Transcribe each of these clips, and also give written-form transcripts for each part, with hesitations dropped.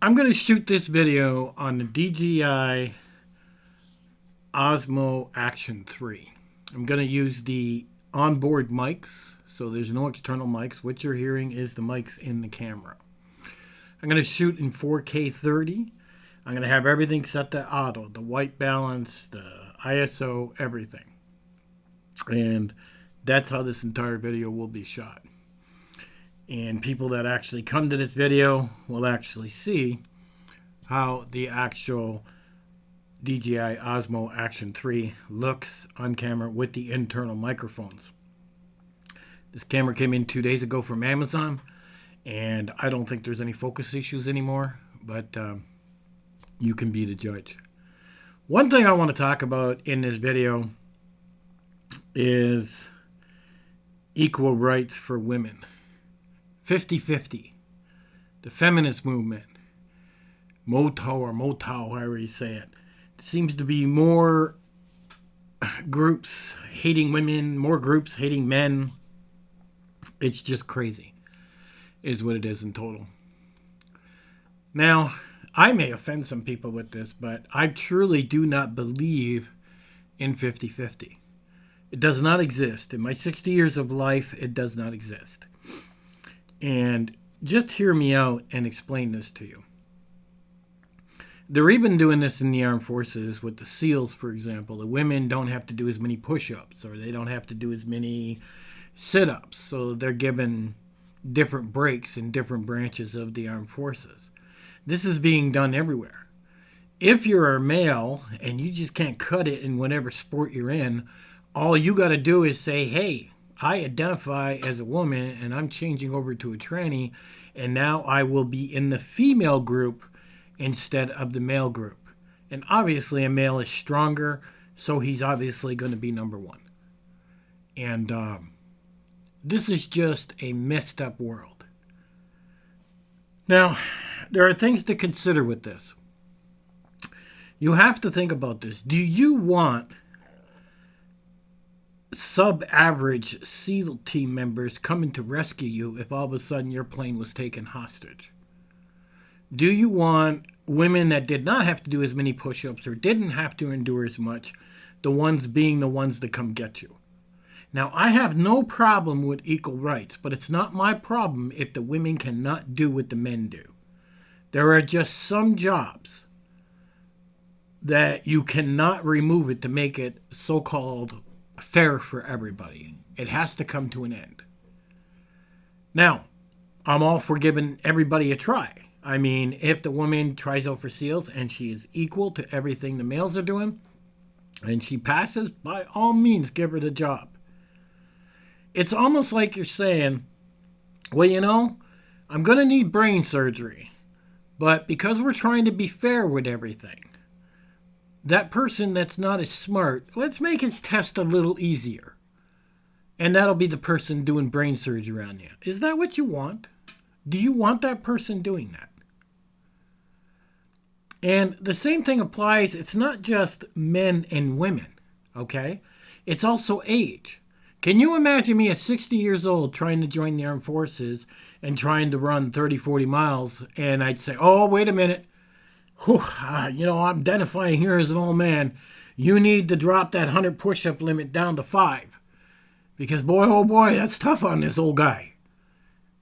I'm going to shoot this video on the DJI Osmo Action 3. I'm going to use the onboard mics, so there's no external mics. What you're hearing is the mics in the camera. I'm going to shoot in 4K 30. I'm going to have everything set to auto, the white balance, the ISO, everything. And that's how this entire video will be shot. And people that actually come to this video will actually see how the actual DJI Osmo Action 3 looks on camera with the internal microphones. This camera came in 2 days ago from Amazon, and I don't think there's any focus issues anymore, but you can be the judge. One thing I want to talk about in this video is equal rights for women. 50-50. The feminist movement. MOTO, however you say it. There seems to be more groups hating women, more groups hating men. It's just crazy, is what it is in total. Now, I may offend some people with this, but I truly do not believe in 50-50. It does not exist. In my 60 years of life, it does not exist. And just hear me out and explain this to you. They're even doing this in the armed forces with the SEALs, for example. The women don't have to do as many push-ups, or they don't have to do as many sit-ups. So they're given different breaks in different branches of the armed forces. This is being done everywhere. If you're a male and you just can't cut it in whatever sport you're in, all you got to do is say, hey, I identify as a woman and I'm changing over to a tranny, and now I will be in the female group instead of the male group. And obviously a male is stronger, so he's obviously going to be number one. And this is just a messed up world. Now, there are things to consider with this. You have to think about this. Do you want sub-average SEAL team members coming to rescue you if all of a sudden your plane was taken hostage? Do you want women that did not have to do as many push-ups or didn't have to endure as much, the ones being the ones that come get you? Now, I have no problem with equal rights, but it's not my problem if the women cannot do what the men do. There are just some jobs that you cannot remove it to make it so-called fair for everybody. It has to come to an end. Now, I'm all for giving everybody a try. I mean, if the woman tries out for SEALs and she is equal to everything the males are doing, and she passes, by all means, give her the job. It's almost like you're saying, well, you know, I'm going to need brain surgery, but because we're trying to be fair with everything, that person that's not as smart, let's make his test a little easier. And that'll be the person doing brain surgery on you. Is that what you want? Do you want that person doing that? And the same thing applies. It's not just men and women, okay? It's also age. Can you imagine me at 60 years old trying to join the armed forces and trying to run 30, 40 miles, and I'd say, oh, wait a minute. Whew, I'm identifying here as an old man. You need to drop that 100 push-up limit down to 5. Because boy, oh boy, that's tough on this old guy.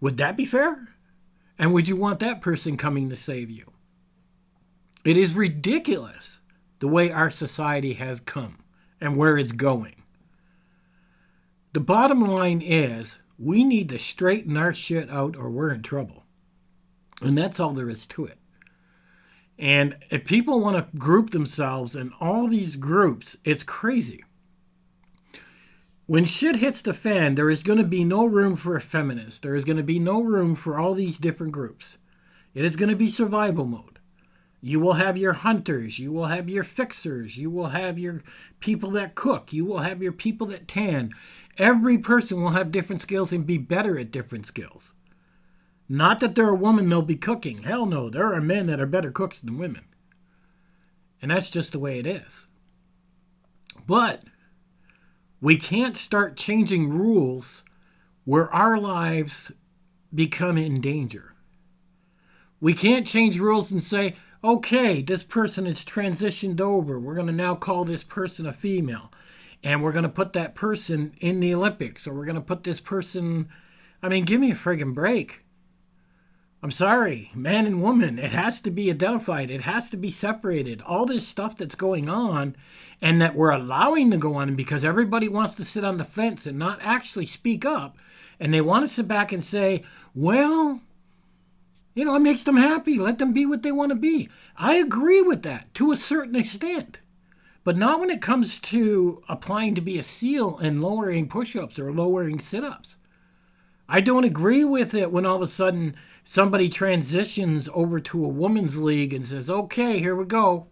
Would that be fair? And would you want that person coming to save you? It is ridiculous the way our society has come and where it's going. The bottom line is we need to straighten our shit out or we're in trouble. And that's all there is to it. And if people want to group themselves in all these groups, it's crazy. When shit hits the fan, there is going to be no room for a feminist. There is going to be no room for all these different groups. It is going to be survival mode. You will have your hunters. You will have your fixers. You will have your people that cook. You will have your people that tan. Every person will have different skills and be better at different skills. Not that they're a woman, they'll be cooking. Hell no, there are men that are better cooks than women. And that's just the way it is. But we can't start changing rules where our lives become in danger. We can't change rules and say, okay, this person is transitioned over. We're going to now call this person a female. And we're going to put that person in the Olympics. Or we're going to put this person... I mean, give me a friggin' break. I'm sorry, man and woman, it has to be identified. It has to be separated. All this stuff that's going on and that we're allowing to go on because everybody wants to sit on the fence and not actually speak up. And they want to sit back and say, well, you know, it makes them happy. Let them be what they want to be. I agree with that to a certain extent. But not when it comes to applying to be a SEAL and lowering push-ups or lowering sit-ups. I don't agree with it when all of a sudden somebody transitions over to a women's league and says, okay, here we go.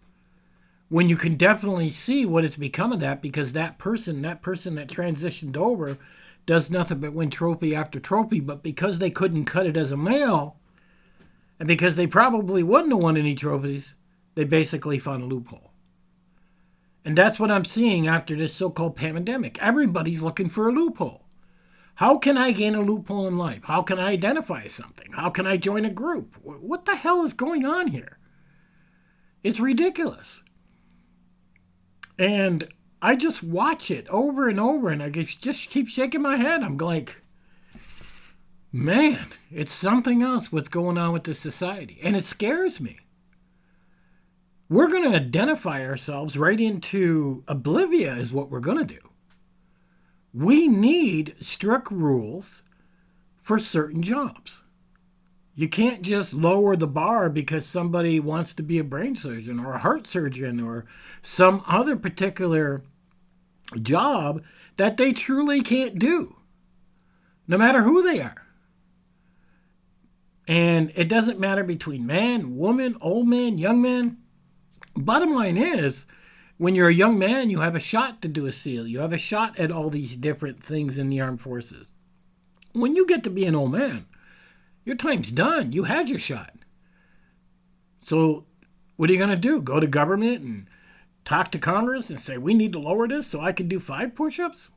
When you can definitely see what it's become of that because that person that transitioned over does nothing but win trophy after trophy. But because they couldn't cut it as a male, and because they probably wouldn't have won any trophies, they basically found a loophole. And that's what I'm seeing after this so-called pandemic. Everybody's looking for a loophole. How can I gain a loophole in life? How can I identify something? How can I join a group? What the hell is going on here? It's ridiculous. And I just watch it over and over, and I just keep shaking my head. I'm like, man, it's something else what's going on with this society. And it scares me. We're going to identify ourselves right into oblivion is what we're going to do. We need strict rules for certain jobs. You can't just lower the bar because somebody wants to be a brain surgeon or a heart surgeon or some other particular job that they truly can't do, no matter who they are. And it doesn't matter between man, woman, old man, young man. Bottom line is, when you're a young man, you have a shot to do a SEAL. You have a shot at all these different things in the armed forces. When you get to be an old man, your time's done. You had your shot. So what are you going to do? Go to government and talk to Congress and say, we need to lower this so I can do 5 push-ups?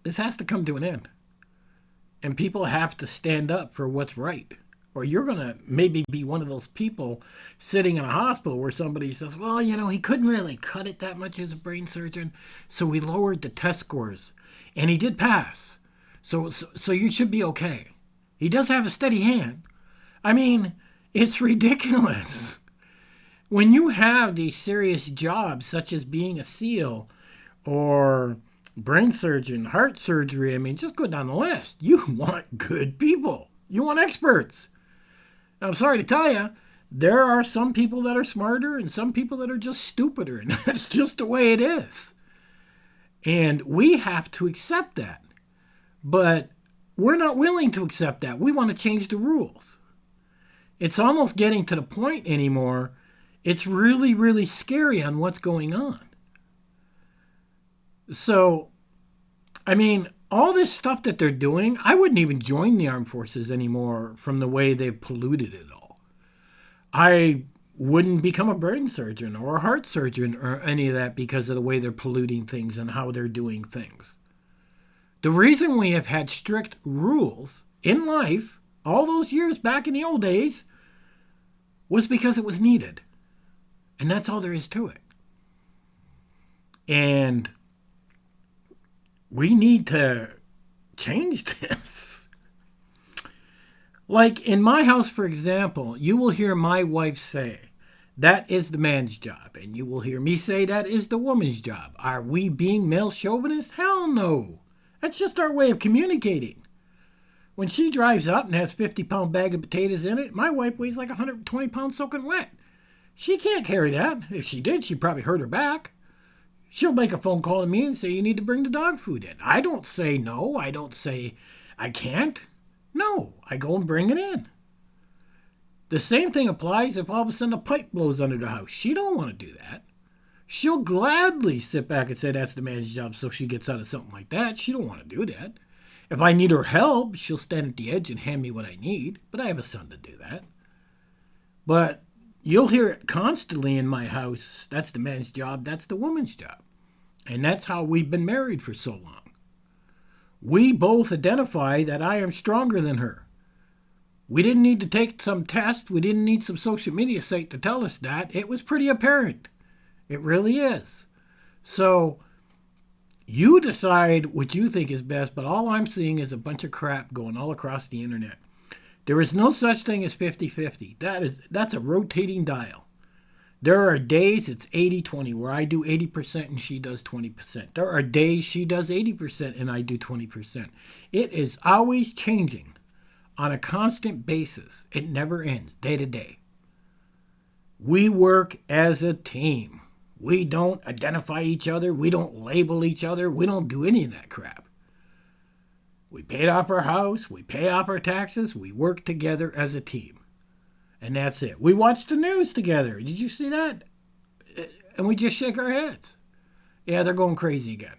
This has to come to an end. And people have to stand up for what's right. Or you're going to maybe be one of those people sitting in a hospital where somebody says, well, you know, he couldn't really cut it that much as a brain surgeon, so we lowered the test scores. And he did pass. So you should be okay. He does have a steady hand. I mean, it's ridiculous. When you have these serious jobs, such as being a SEAL or brain surgeon, heart surgery, I mean, just go down the list. You want good people. You want experts. I'm sorry to tell you, there are some people that are smarter and some people that are just stupider, and that's just the way it is. And we have to accept that. But we're not willing to accept that. We want to change the rules. It's almost getting to the point anymore. It's really, really scary on what's going on. So, I mean, all this stuff that they're doing, I wouldn't even join the armed forces anymore from the way they've polluted it all. I wouldn't become a brain surgeon or a heart surgeon or any of that because of the way they're polluting things and how they're doing things. The reason we have had strict rules in life all those years back in the old days was because it was needed. And that's all there is to it. And we need to change this. Like in my house, for example, you will hear my wife say, that is the man's job. And you will hear me say, that is the woman's job. Are we being male chauvinist? Hell no. That's just our way of communicating. When she drives up and has a 50-pound bag of potatoes in it, my wife weighs like 120 pounds soaking wet. She can't carry that. If she did, she'd probably hurt her back. She'll make a phone call to me and say, you need to bring the dog food in. I don't say no. I don't say I can't. No, I go and bring it in. The same thing applies if all of a sudden a pipe blows under the house. She don't want to do that. She'll gladly sit back and say that's the man's job so she gets out of something like that. She don't want to do that. If I need her help, she'll stand at the edge and hand me what I need. But I have a son to do that. But you'll hear it constantly in my house. That's the man's job. That's the woman's job. And that's how we've been married for so long. We both identify that I am stronger than her. We didn't need to take some test. We didn't need some social media site to tell us that. It was pretty apparent. It really is. So you decide what you think is best, but all I'm seeing is a bunch of crap going all across the internet. There is no such thing as 50-50. That's a rotating dial. There are days it's 80-20 where I do 80% and she does 20%. There are days she does 80% and I do 20%. It is always changing on a constant basis. It never ends, day to day. We work as a team. We don't identify each other. We don't label each other. We don't do any of that crap. We paid off our house. We pay off our taxes. We work together as a team. And that's it. We watch the news together. Did you see that? And we just shake our heads. Yeah, they're going crazy again.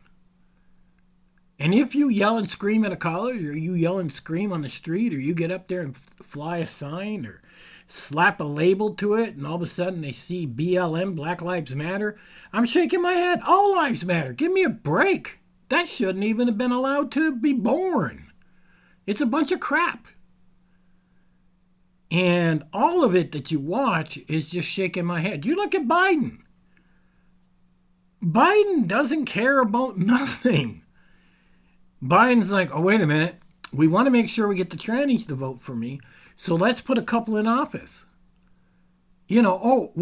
And if you yell and scream at a college, or you yell and scream on the street, or you get up there and fly a sign, or slap a label to it, and all of a sudden they see BLM, Black Lives Matter, I'm shaking my head. All lives matter. Give me a break. That shouldn't even have been allowed to be born. It's a bunch of crap. And all of it that you watch is just shaking my head. You look at Biden. Biden doesn't care about nothing. Biden's like, oh, wait a minute. We want to make sure we get the trannies to vote for me. So let's put a couple in office. We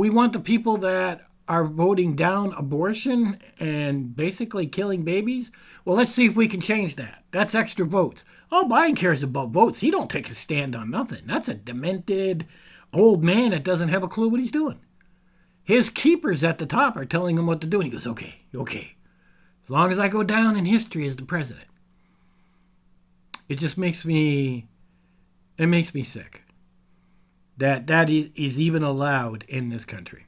want the people that are voting down abortion and basically killing babies. Well, let's see if we can change that. That's extra votes. Oh, Biden cares about votes. He don't take a stand on nothing. That's a demented old man that doesn't have a clue what he's doing. His keepers at the top are telling him what to do. And he goes, okay. As long as I go down in history as the president. It just makes me sick that is even allowed in this country.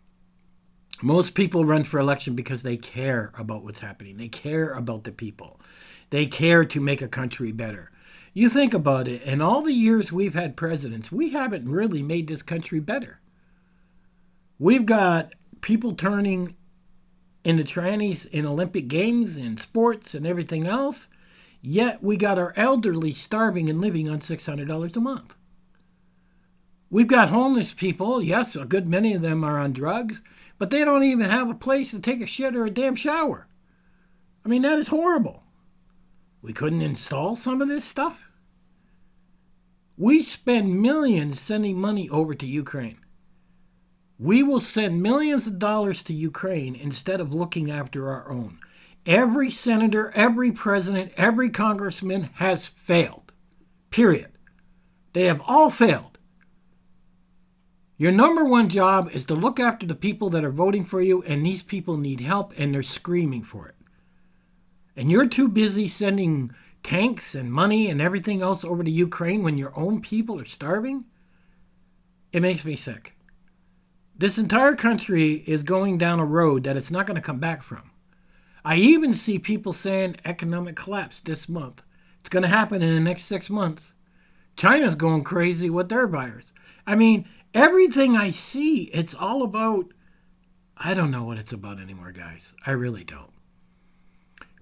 Most people run for election because they care about what's happening. They care about the people. They care to make a country better. You think about it, in all the years we've had presidents, we haven't really made this country better. We've got people turning into trannies in Olympic Games and sports and everything else, yet we got our elderly starving and living on $600 a month. We've got homeless people. Yes, a good many of them are on drugs, but they don't even have a place to take a shit or a damn shower. I mean, that is horrible. We couldn't install some of this stuff. We spend millions sending money over to Ukraine. We will send millions of dollars to Ukraine instead of looking after our own. Every senator, every president, every congressman has failed. Period. They have all failed. Your number one job is to look after the people that are voting for you, and these people need help, and they're screaming for it. And you're too busy sending tanks and money and everything else over to Ukraine when your own people are starving? It makes me sick. This entire country is going down a road that it's not going to come back from. I even see people saying economic collapse this month. It's going to happen in the next 6 months. China's going crazy with their virus. I mean, everything I see, it's all about, I don't know what it's about anymore, guys. I really don't.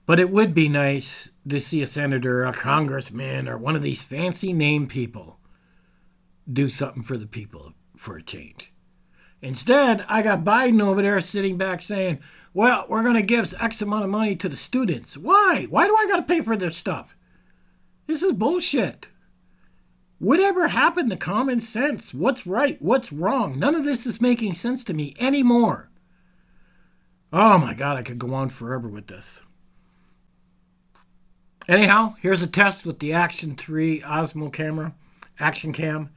But it would be nice to see a senator, a congressman, or one of these fancy name people do something for the people for a change. Instead, I got Biden over there sitting back saying, well, we're going to give X amount of money to the students. Why? Why do I got to pay for this stuff? This is bullshit. Whatever happened to common sense? What's right? What's wrong? None of this is making sense to me anymore. Oh my God, I could go on forever with this. Anyhow, here's a test with the Action 3 Osmo camera, Action Cam.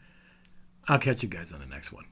I'll catch you guys on the next one.